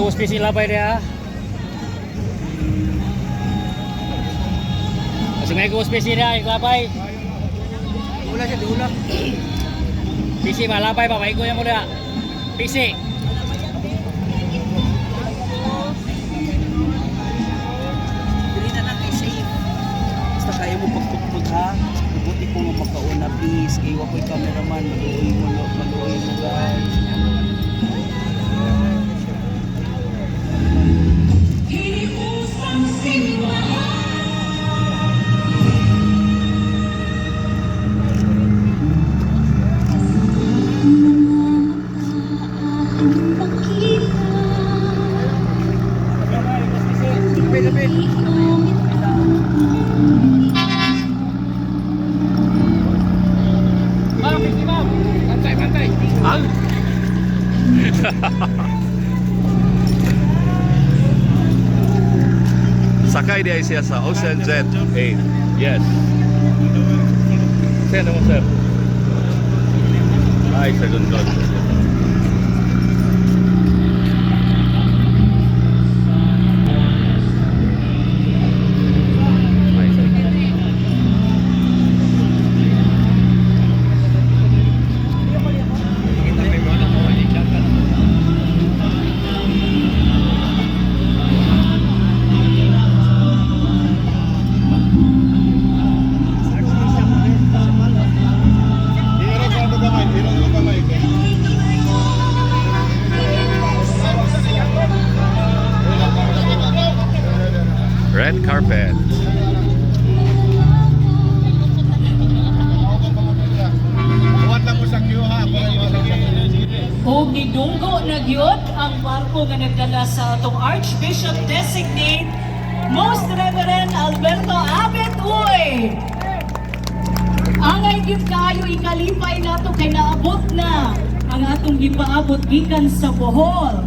nag-hospice sila pa niya. Kasi may nag-hospice niya, iklapay. Diula siya, diula. PC malapay pa, maigo niya mo na. PC. Dili na lang kay safe. Basta kaya mo pagputput ha. Mabuti ko nga makauna please. Kaya wako'y cameraman. Maluoy mo guys. Sakay dia siya sa Ocean Jet 8. Yes. Sir, naman sir. Ay, sa London. Red carpet. Kung gidunggo na gyud ang barko nga nagdala sa atong Archbishop Designate Most Reverend Alberto Abet Uy. Angay gyud kayo ikalipay nato kay naabot na ang atong gipaabot gikan sa Bohol.